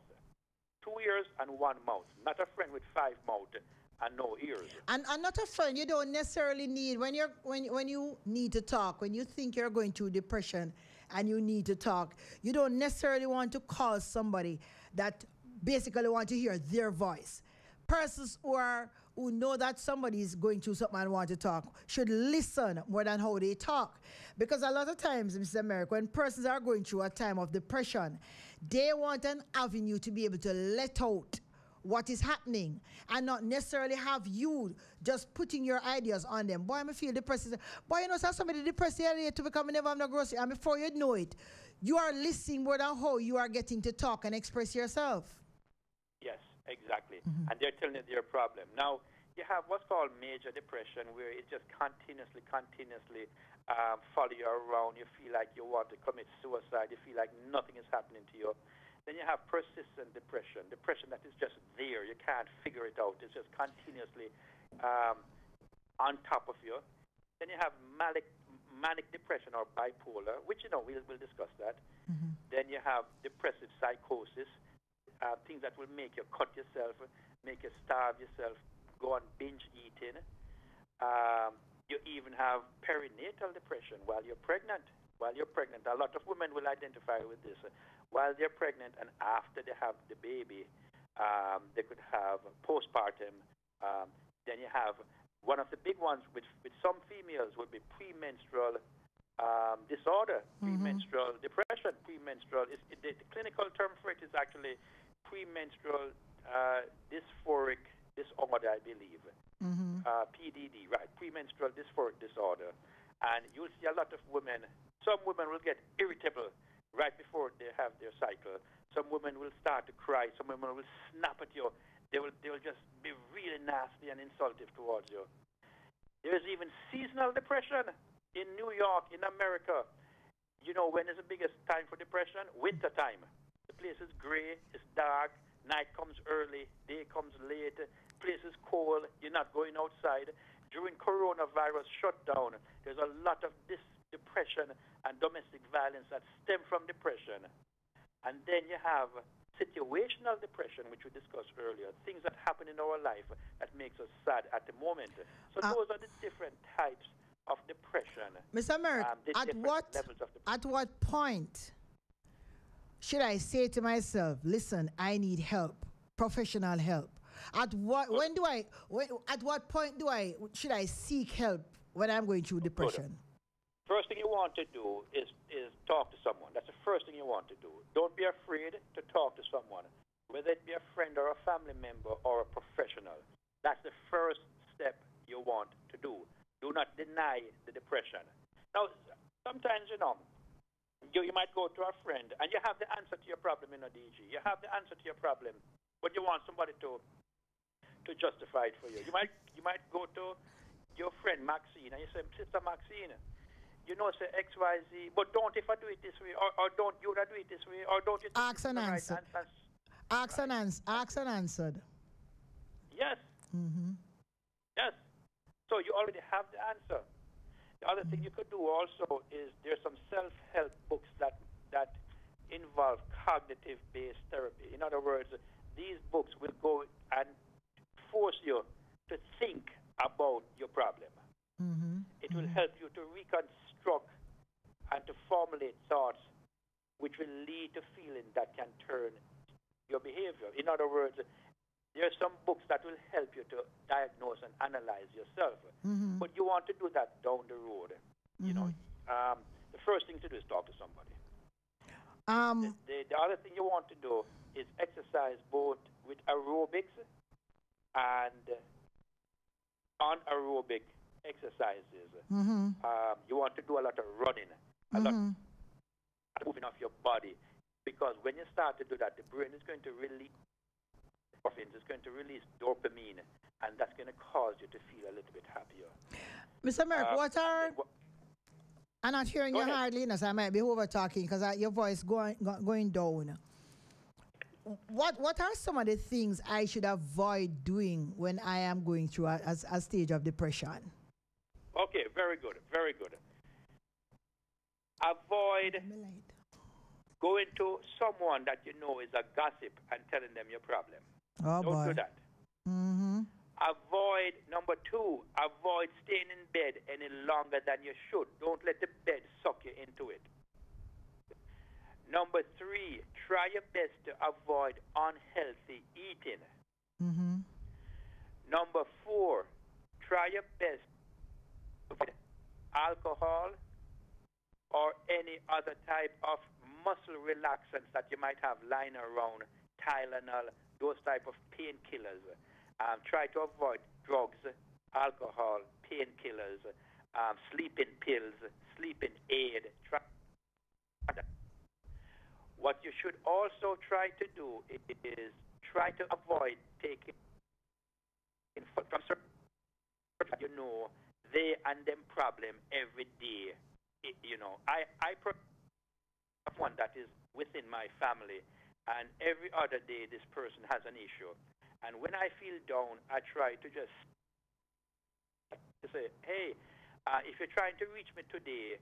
Speaker 4: 2 ears and 1 mouth. Not a friend with 5 mouths and no ears.
Speaker 1: And not a friend you don't necessarily need when you need to talk, when you think you're going through depression and you need to talk, you don't necessarily want to call somebody that basically want to hear their voice. Persons who know that somebody is going through something and want to talk should listen more than how they talk. Because a lot of times, Mr. Merrick, when persons are going through a time of depression, they want an avenue to be able to let out what is happening and not necessarily have you just putting your ideas on them. Boy, I feel depressed. Boy, you know, somebody depressed the other day to become never have no grocery. And before you know it, you are listening more than how you are getting to talk and express yourself.
Speaker 4: Yes, exactly. And they're telling you their problem. Now, you have what's called major depression, where it just continuously follow you around. You feel like you want to commit suicide. You feel like nothing is happening to you. Then you have persistent depression that is just there. You can't figure it out. It's just continuously on top of you. Then you have manic depression or bipolar, which, you know, we'll discuss that. Then you have depressive psychosis, things that will make you cut yourself, make you starve yourself, go on binge eating. You even have perinatal depression while you're pregnant. A lot of women will identify with this. While they're pregnant and after they have the baby, they could have postpartum. Then you have one of the big ones with some females would be premenstrual disorder, premenstrual depression. Premenstrual the clinical term for it is actually premenstrual dysphoric disorder, I believe. PDD, right? Premenstrual dysphoric disorder. And you'll see a lot of women. Some women will get irritable right before they have their cycle. Some women will start to cry. Some women will snap at you. They will just be really nasty and insultive towards you. There's even seasonal depression in New York, in America. You know when is the biggest time for depression? Winter time. The place is gray, it's dark, night comes early, day comes late, place is cold, you're not going outside. During coronavirus shutdown, there's a lot of depression and domestic violence that stem from depression. And then you have situational depression, which we discussed earlier, things that happen in our life that makes us sad at the moment. So those are the different types of depression.
Speaker 1: Mr. Merrick, at what point should I say to myself, listen, I need help, professional help? At what point should I seek help when I'm going through depression?
Speaker 4: First thing you want to do is talk to someone. That's the first thing you want to do. Don't be afraid to talk to someone, whether it be a friend or a family member or a professional. That's the first step you want to do. Do not deny the depression. Now, sometimes, you might go to a friend and you have the answer to your problem in a DG. You have the answer to your problem, but you want somebody to justify it for you. You might go to your friend Maxine and you say, Sister Maxine, say X, Y, Z, but don't if I do it this way, or don't you do it this way, or don't you think
Speaker 1: Ask and answered. Ask and answered.
Speaker 4: Yes. Yes. So you already have the answer. The other thing you could do also is there's some self-help books that involve cognitive-based therapy. In other words, these books will go and force you to think about your problem. It will help you to reconstruct and to formulate thoughts which will lead to feeling that can turn your behavior. In other words, there are some books that will help you to diagnose and analyze yourself. But you want to do that down the road. The first thing to do is talk to somebody. The other thing you want to do is exercise both with aerobics and anaerobic exercises. You want to do a lot of running, a lot of moving off your body, because when you start to do that, the brain is going to release endorphins, it's going to release dopamine, and that's going to cause you to feel a little bit happier.
Speaker 1: Mr. Merrick, I'm not hearing you hardly, so I might be over talking because your voice going down. What are some of the things I should avoid doing when I am going through a stage of depression?
Speaker 4: Okay, very good, very good. Avoid going to someone that you know is a gossip and telling them your problem. Don't do that. Avoid, number 2, avoid staying in bed any longer than you should. Don't let the bed suck you into it. Number 3, try your best to avoid unhealthy eating. Number 4, try your best to avoid alcohol or any other type of muscle relaxants that you might have lying around, Tylenol, those type of painkillers. Try to avoid drugs, alcohol, painkillers, sleeping pills, sleeping aid. What you should also try to do is try to avoid taking from certain they and them problem every day. I have one that is within my family, and every other day this person has an issue. And when I feel down, I try to just say, hey, if you're trying to reach me today,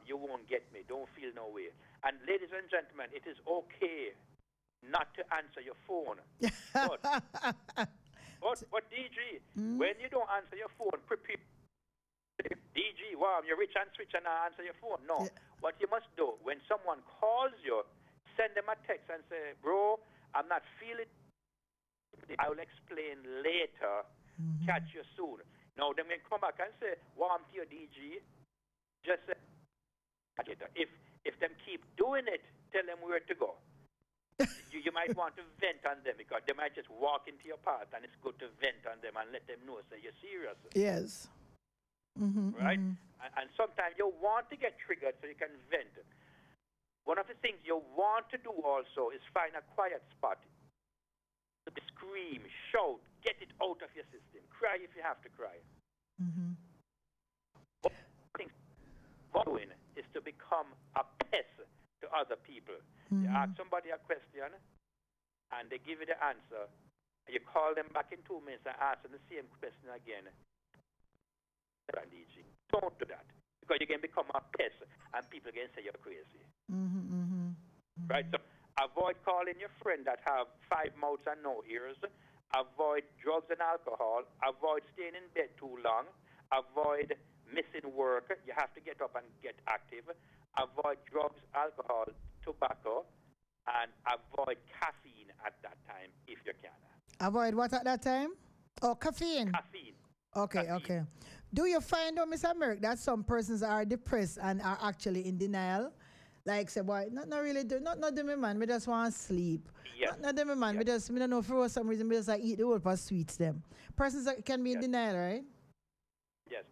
Speaker 4: you won't get me. Don't feel no way. And ladies and gentlemen, it is okay not to answer your phone. But DG, when you don't answer your phone, prepare. DG, wow, you're rich and switch and I answer your phone. No. Yeah. What you must do, when someone calls you, send them a text and say, bro, I'm not feeling. I will explain later. Catch you soon. Now, then when come back and say, warm to your DG, just say, if them keep doing it, tell them where to go. you might want to vent on them because they might just walk into your path, and it's good to vent on them and let them know, say, you're serious.
Speaker 1: Yes.
Speaker 4: Right? And sometimes you want to get triggered so you can vent. One of the things you want to do also is find a quiet spot. Scream, shout, get it out of your system. Cry if you have to cry. What I think following is to become a pest to other people. You ask somebody a question, and they give you the answer. And you call them back in 2 minutes and ask them the same question again. Don't do that, because you can become a pest, and people can say you're crazy. Right? So avoid calling your friend that have 5 mouths and no ears. Avoid drugs and alcohol. Avoid staying in bed too long. Avoid missing work. You have to get up and get active. Avoid drugs, alcohol, tobacco, and avoid caffeine at that time if you can.
Speaker 1: Avoid what at that time? Oh, caffeine.
Speaker 4: Caffeine.
Speaker 1: Okay, okay. Do you find out, Mr. Merrick, that some persons are depressed and are actually in denial? Like say, boy, not really do not do me man, me just want to sleep.
Speaker 4: Yes.
Speaker 1: Not do me man, me just me don't know for some reason me just like eat the whole part sweets them. Persons can be in denial, right?
Speaker 4: Yes.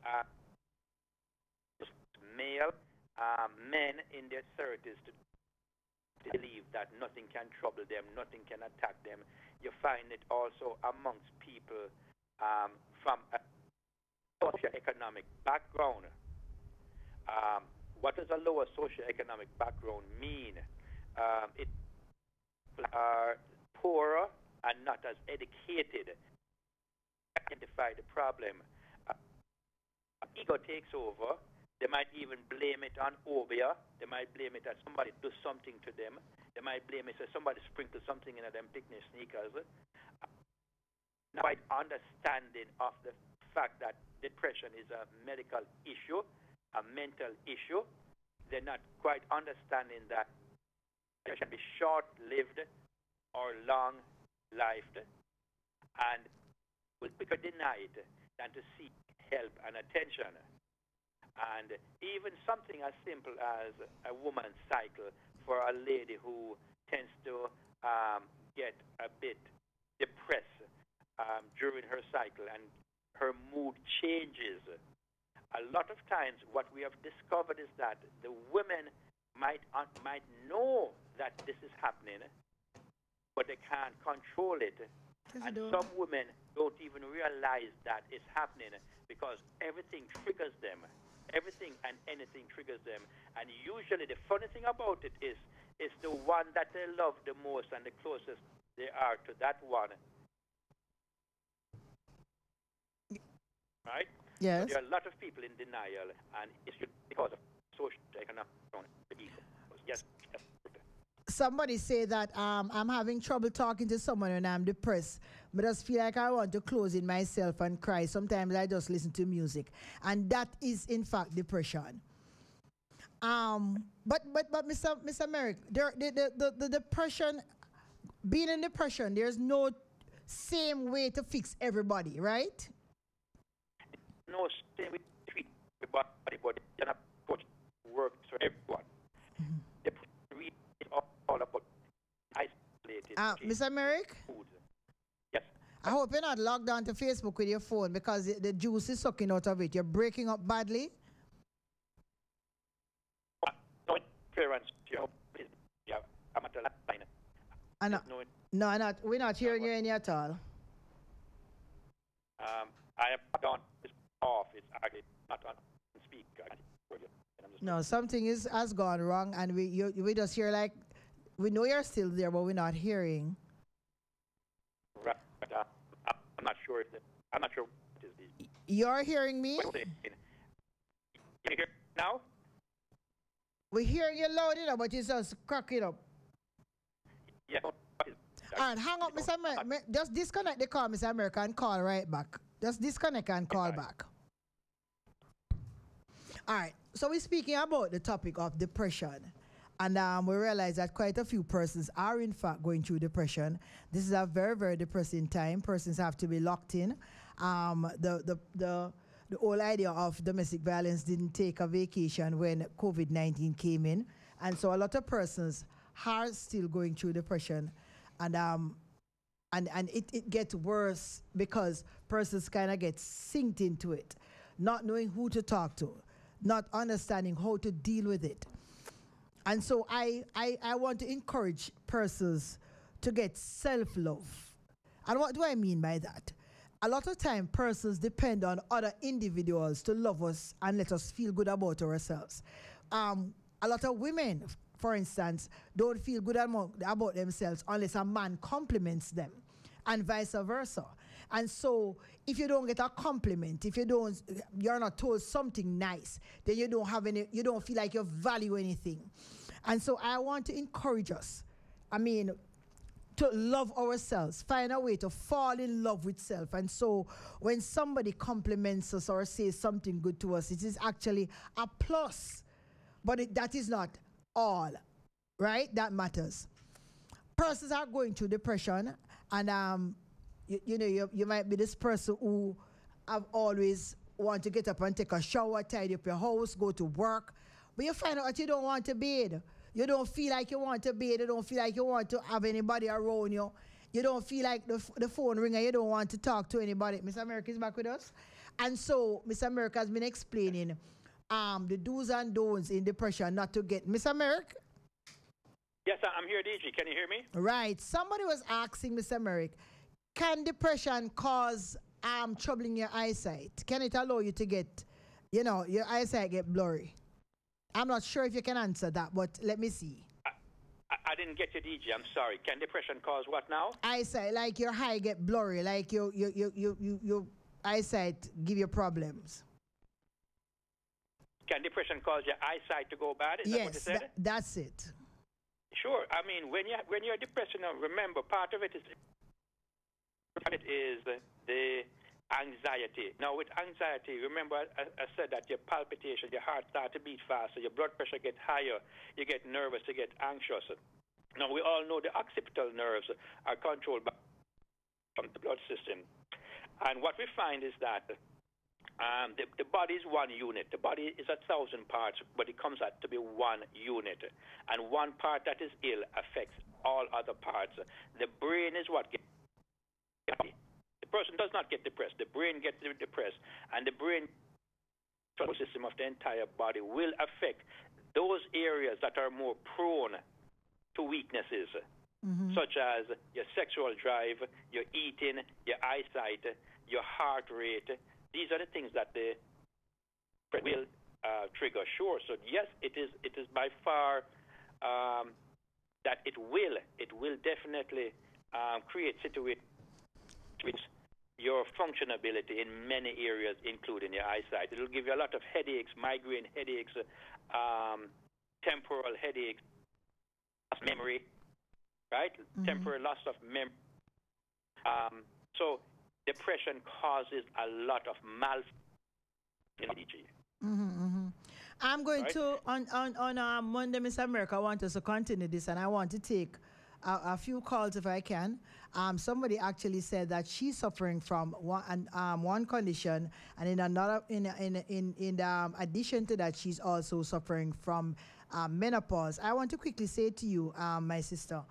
Speaker 4: Male men in their 30s to believe that nothing can trouble them, nothing can attack them. You find it also amongst people from a socioeconomic background. What does a lower socioeconomic background mean? It are poorer and not as educated. Identify the problem. Ego takes over. They might even blame it on obia. They might blame it that somebody does something to them. They might blame it that somebody sprinkled something in them picnic sneakers. Now, quite understanding of the fact that depression is a medical issue, a mental issue. They're not quite understanding that it can be short-lived or long-lived, and will quicker deny it than to seek help and attention. And even something as simple as a woman's cycle for a lady who tends to get a bit depressed during her cycle and her mood changes. A lot of times what we have discovered is that the women might know that this is happening, but they can't control it. And some women don't even realize that it's happening because everything triggers them. Everything and anything triggers them. And usually the funny thing about it is the one that they love the most and the closest they are to that one. Right?
Speaker 1: Yes.
Speaker 4: So there are a lot of people in denial, and it's because of social economic ego. Yes.
Speaker 1: Somebody say that I'm having trouble talking to someone when I'm depressed. But I just feel like I want to close in myself and cry. Sometimes I just listen to music. And that is in fact depression. But Mr. Merrick, the depression, being in depression, there's no same way to fix everybody, right?
Speaker 4: No same way to treat everybody, but an approach works for everyone. Depression is all about isolated.
Speaker 1: Mr. Merrick?
Speaker 4: Yes.
Speaker 1: I hope you're not logged on to Facebook with your phone because the juice is sucking out of it. You're breaking up badly.
Speaker 4: No interference. Yeah, I'm at the line.
Speaker 1: No, we're not hearing you any at all.
Speaker 4: I am on. It's off. It's actually not on speak.
Speaker 1: No, something has gone wrong, and we just hear like we know you're still there, but we're not hearing.
Speaker 4: Right. I'm not sure. I'm not sure what it is.
Speaker 1: You're hearing me?
Speaker 4: Can you hear now?
Speaker 1: We hear you loud enough, but it's just cracking up.
Speaker 4: Yeah.
Speaker 1: All right, hang up, Mr. America. Just disconnect the call, Mr. America, and call right back. Just disconnect and call back. All right, so we're speaking about the topic of depression. And we realize that quite a few persons are in fact going through depression. This is a very, very depressing time. Persons have to be locked in. The whole idea of domestic violence didn't take a vacation when COVID-19 came in. And so a lot of persons are still going through depression. And it gets worse because persons kind of get sinked into it, not knowing who to talk to, not understanding how to deal with it. And so I want to encourage persons to get self-love. And what do I mean by that? A lot of time persons depend on other individuals to love us and let us feel good about ourselves. A lot of women, for instance, don't feel good about themselves unless a man compliments them, and vice versa. And so if you don't get a compliment, if you're not told something nice, then you don't feel like you value anything. And so I want to encourage us, to love ourselves, find a way to fall in love with self. And so when somebody compliments us or says something good to us, it is actually a plus. But that is not all, right? That matters. Persons are going through depression, and you might be this person who have always want to get up and take a shower, tidy up your house, go to work, but you find out that you don't want to bathe. You don't feel like you want to bathe. You don't feel like you want to have anybody around you. You don't feel like the phone ring and you don't want to talk to anybody. Mr. Merrick is back with us. And so Mr. Merrick has been explaining the do's and don'ts in depression not to get. Mr. Merrick?
Speaker 4: Yes, I'm here, DG. Can you hear me?
Speaker 1: Right. Somebody was asking Mr. Merrick, can depression cause trouble in your eyesight? Can it allow you to get, your eyesight get blurry? I'm not sure if you can answer that, but let me see.
Speaker 4: I didn't get you, DG. I'm sorry. Can depression cause what now?
Speaker 1: Eyesight, like your eye get blurry, like your eyesight give you problems.
Speaker 4: Can depression cause your eyesight to go bad? Is that what you said?
Speaker 1: That's it.
Speaker 4: Sure. I mean, when you're depressed, remember, part of it is the anxiety. Now, with anxiety, remember I said that your palpitation, your heart starts to beat faster, your blood pressure gets higher, you get nervous, you get anxious. Now, we all know the occipital nerves are controlled by the blood system. And what we find is that the body is one unit. The body is 1,000 parts, but it comes out to be one unit. And one part that is ill affects all other parts. The brain is what gets. The person does not get depressed. The brain gets depressed. And the brain system of the entire body will affect those areas that are more prone to weaknesses, such as your sexual drive, your eating, your eyesight, your heart rate. These are the things that they will trigger. Sure. So yes, it is by far that it will definitely create situations which your functionability in many areas, including your eyesight. It will give you a lot of headaches, migraine headaches, temporal headaches, memory, right? Temporary loss of memory. So depression causes a lot of malfunction.
Speaker 1: I'm going to, on Monday, Mr. America, I want us to continue this, and I want to take a few calls if I can. Somebody actually said that she's suffering from one condition, and in another, in addition to that, she's also suffering from menopause. I want to quickly say to you, my sister,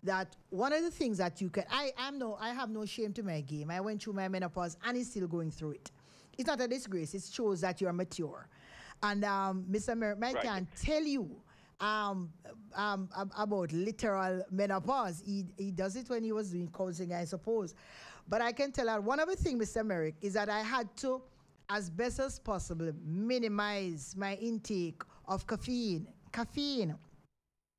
Speaker 1: that one of the things that you can, I have no shame to my game. I went through my menopause and is still going through it. It's not a disgrace. It shows that you're mature. And Mr. Merrick, I can tell you about literal menopause. He does it when he was doing counseling, I suppose. But I can tell her one of the things, Mr. Merrick, is that I had to, as best as possible, minimize my intake of caffeine.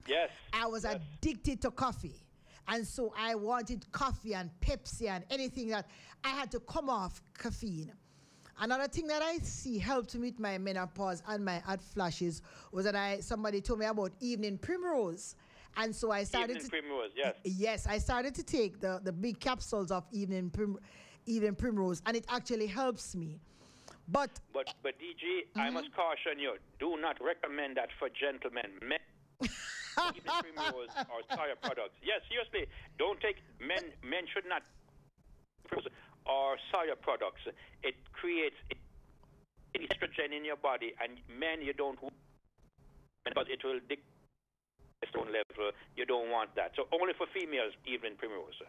Speaker 4: Yes.
Speaker 1: I was addicted to coffee. And so I wanted coffee and Pepsi and anything that I had to come off caffeine. Another thing that I see helped me with my menopause and my hot flashes was that somebody told me about evening primrose. And so I started
Speaker 4: evening primrose, yes.
Speaker 1: Yes, I started to take the big capsules of evening primrose, and it actually helps me. But
Speaker 4: DG, I must caution you, do not recommend that for gentlemen. Men evening primrose or soya products. Yes, seriously, don't take men should not or soya products. It creates estrogen in your body, and men you don't want, because it will decrease testosterone level. You don't want that. So only for females, evening primrose.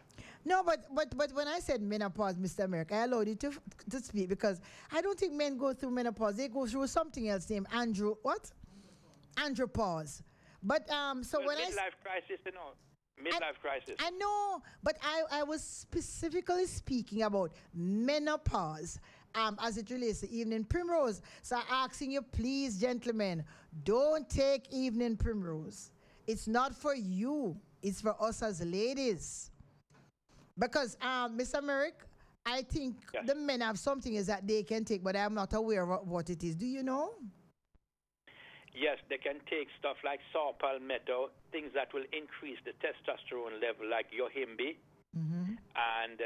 Speaker 1: No, but when I said menopause, Mr. Merrick, I allowed you to speak because I don't think men go through menopause. They go through something else named andropause. But so when
Speaker 4: midlife crisis, midlife crisis.
Speaker 1: I know, but I was specifically speaking about menopause as it relates to evening primrose. So I'm asking you, please, gentlemen, don't take evening primrose. It's not for you. It's for us as ladies. Because, Mr. Merrick, I think the men have something is that they can take, but I'm not aware of what it is. Do you know?
Speaker 4: Yes, they can take stuff like saw palmetto, things that will increase the testosterone level, like yohimbe, and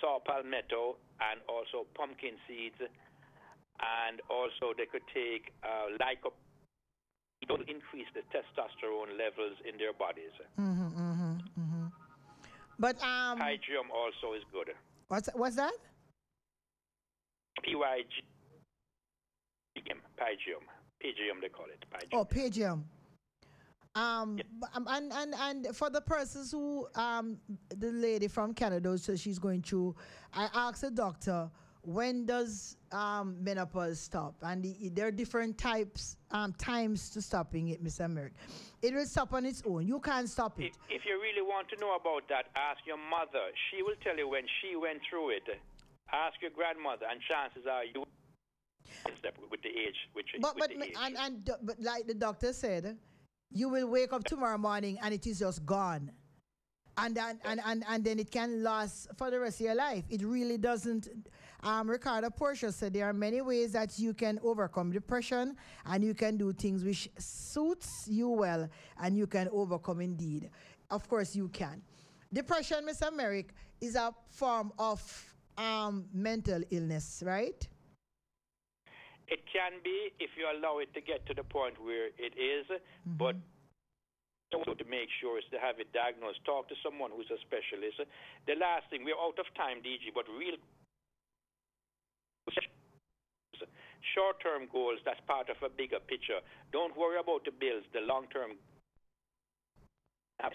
Speaker 4: saw palmetto, and also pumpkin seeds, and also they could take lycopene. It will increase the testosterone levels in their bodies.
Speaker 1: But
Speaker 4: Hygium also is good.
Speaker 1: What's that?
Speaker 4: PYG. Pygium. Pygium, they call it. Pygium.
Speaker 1: Oh, Pygium. And for the persons who the lady from Canada, so she's going through, I asked the doctor, when does menopause stop? And there are different times to stopping it, Mr. Merrick. It will stop on its own. You can't stop it.
Speaker 4: If you really want to know about that, ask your mother. She will tell you when she went through it. Ask your grandmother, and chances are you with the age.
Speaker 1: But like the doctor said, you will wake up tomorrow morning and it is just gone. And then it can last for the rest of your life. It really doesn't. Ricardo Portia said there are many ways that you can overcome depression, and you can do things which suits you well, and you can overcome indeed. Of course you can. Depression, Mr. Merrick, is a form of mental illness, right?
Speaker 4: It can be if you allow it to get to the point where it is, but also to make sure is to have it diagnosed. Talk to someone who's a specialist. The last thing, we're out of time, DG, but real short-term goals, that's part of a bigger picture. Don't worry about the bills, the long-term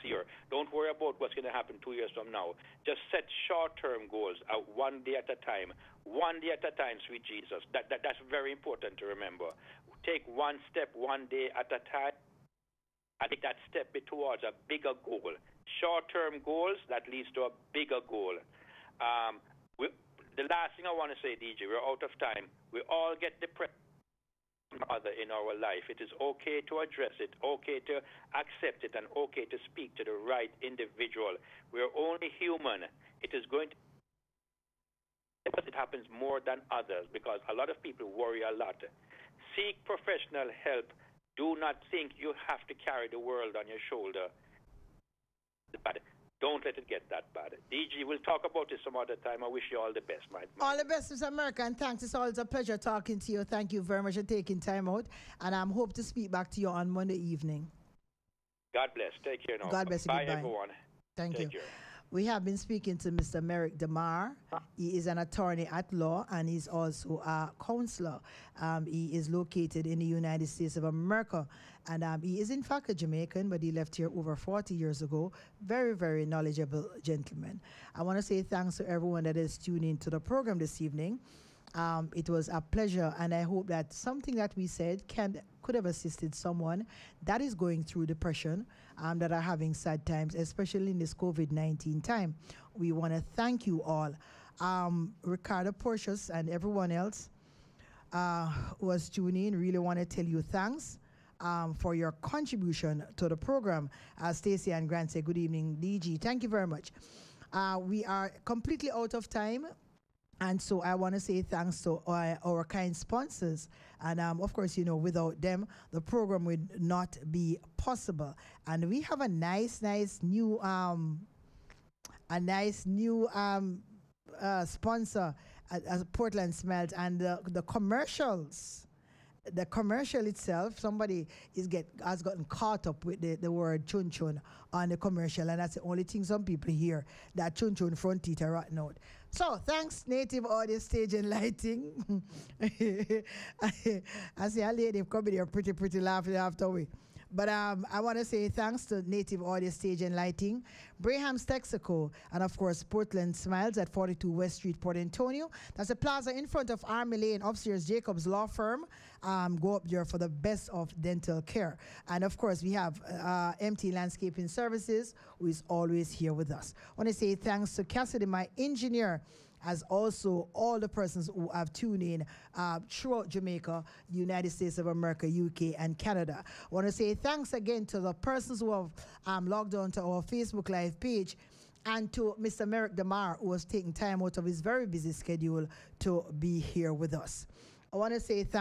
Speaker 4: year. Don't worry about what's going to happen 2 years from now. Just set short-term goals out 1 day at a time. 1 day at a time, sweet Jesus. That's very important to remember. Take one step 1 day at a time. I think that step towards a bigger goal. Short-term goals, that leads to a bigger goal. The last thing I want to say, DJ, we're out of time. We all get depressed in our life. It is okay to address it, okay to accept it, and okay to speak to the right individual. We're only human. It is going to it happens more than others because a lot of people worry a lot. Seek professional help. Do not think you have to carry the world on your shoulder. But don't let it get that bad. DG, we'll talk about this some other time. I wish you all the best, my
Speaker 1: All the best, Mr. America, and thanks. It's always a pleasure talking to you. Thank you very much for taking time out, and I hope to speak back to you on Monday evening.
Speaker 4: God bless. Take care now.
Speaker 1: God bless you.
Speaker 4: Bye,
Speaker 1: goodbye.
Speaker 4: everyone.
Speaker 1: Thank
Speaker 4: Take
Speaker 1: you.
Speaker 4: care.
Speaker 1: We have been speaking to Mr. Merrick DeMar. He is an attorney at law, and he's also a counselor. He is located in the United States of America, and he is in fact a Jamaican, but he left here over 40 years ago. Very, very knowledgeable gentleman. I want to say thanks to everyone that is tuning into the program this evening. It was a pleasure, and I hope that something that we said could have assisted someone that is going through depression, that are having sad times, especially in this COVID-19 time. We want to thank you all. Ricardo Porcius and everyone else who was tuning in, really want to tell you thanks for your contribution to the program. Stacey and Grant say good evening, DG. Thank you very much. We are completely out of time. And so I want to say thanks to our kind sponsors. And of course, you know, without them, the program would not be possible. And we have a nice new sponsor as Portland Smells, and the commercials. The commercial itself, somebody has gotten caught up with the word chun chun on the commercial, and that's the only thing some people hear, that chun chun front teeth are rotten out. So thanks, Native Audio Stage and Lighting. I see a lady coming here pretty laughing after we. But I want to say thanks to Native Audio Stage and Lighting, Braham's Texaco, and of course Portland Smiles at 42 West Street, Port Antonio. That's a plaza in front of Army Lane, upstairs Jacob's Law Firm. Go up there for the best of dental care. And of course we have MT Landscaping Services, who is always here with us. I want to say thanks to Cassidy, my engineer, as also all the persons who have tuned in throughout Jamaica, the United States of America, UK, and Canada. I want to say thanks again to the persons who have logged on to our Facebook Live page, and to Mr. Merrick DeMar, who was taking time out of his very busy schedule to be here with us. I want to say thanks.